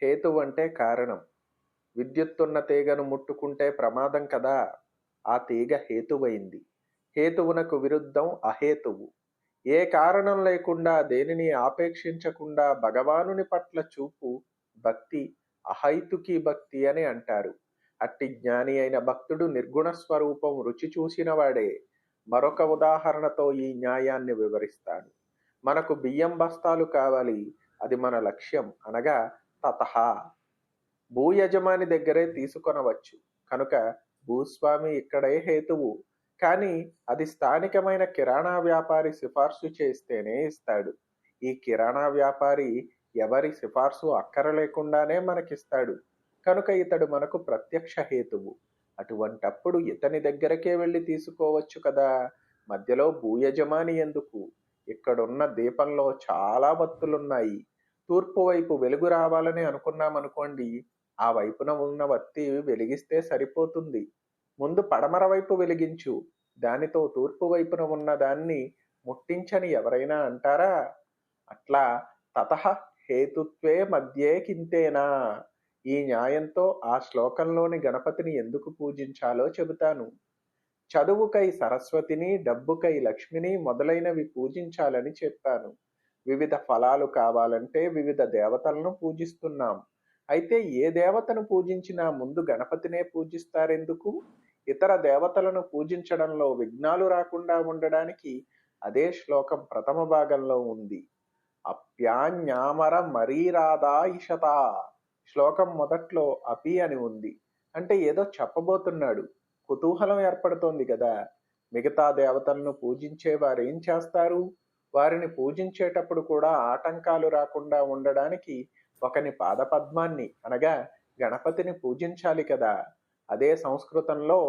హేతువు అంటే కారణం. విద్యుత్తున్న తీగను ముట్టుకుంటే ప్రమాదం కదా! ఆ తీగ హేతువైంది. హేతువునకు విరుద్ధం అహేతువు. ఏ కారణం లేకుండా దేనిని ఆపేక్షించకుండా భగవానుని పట్ల చూపు భక్తి అహైతుకీ భక్తి అని అంటారు. అట్టి జ్ఞాని అయిన భక్తుడు నిర్గుణ స్వరూపం రుచి చూసినవాడే. మరొక ఉదాహరణతో ఈ న్యాయాన్ని వివరిస్తాను. మనకు బియ్యం బస్తాలు కావాలి. అది మన లక్ష్యం అనగా తతహ. భూయజమాని దగ్గరే తీసుకొనవచ్చు కనుక భూస్వామి ఇక్కడే హేతువు. కానీ అది స్థానికమైన కిరాణా వ్యాపారి సిఫార్సు చేస్తేనే ఇస్తాడు. ఈ కిరాణా వ్యాపారి ఎవరి సిఫార్సు అక్కరలేకుండానే మనకిస్తాడు కనుక ఇతడు మనకు ప్రత్యక్ష హేతువు. అటువంటప్పుడు ఇతని దగ్గరకే వెళ్ళి తీసుకోవచ్చు కదా. మధ్యలో భూయజమాని ఎందుకు? ఇక్కడున్న దీపంలో చాలా వత్తులున్నాయి. తూర్పు వైపు వెలుగు రావాలని అనుకున్నామనుకోండి, ఆ వైపున ఉన్న వత్తి వెలిగిస్తే సరిపోతుంది. ముందు పడమర వైపు వెలిగించు. దానితో తూర్పు వైపున ఉన్న దాన్ని ముట్టించని ఎవరైనా అంటారా? అట్లా తతః హేతుత్వే మధ్యే కింతేనా. ఈ న్యాయంతో ఆ శ్లోకంలోని గణపతిని ఎందుకు పూజించాలో చెబుతాను. చదువుకై సరస్వతిని, డబ్బుకై లక్ష్మిని మొదలైనవి పూజించాలని చెప్పాను. వివిధ ఫలాలు కావాలంటే వివిధ దేవతలను పూజిస్తున్నాం. అయితే ఏ దేవతను పూజించినా ముందు గణపతినే పూజిస్తారెందుకు? ఇతర దేవతలను పూజించడంలో విఘ్నాలు రాకుండా ఉండడానికి అదే శ్లోకం ప్రథమ భాగంలో ఉంది. అప్యాన్యామర మరీరాదా ఇషత. శ్లోకం మొదట్లో అపి అని ఉంది. అంటే ఏదో చెప్పబోతున్నాడు. కుతూహలం ఏర్పడుతోంది కదా. మిగతా దేవతలను పూజించే వారేం చేస్తారు? వారిని పూజించేటప్పుడు కూడా ఆటంకాలు రాకుండా ఉండడానికి ఒకని పాదపద్మాన్ని అనగా గణపతిని పూజించాలి కదా. అదే సంస్కృతంలో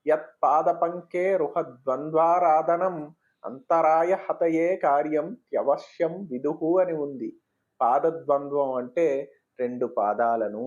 యత్ పాదపంకే రుహద్వంద్వారాధనం అంతరాయ హతయే కార్యం త్యవశ్యం విదుహు అని ఉంది. పాదద్వంద్వం అంటే రెండు పాదాలను.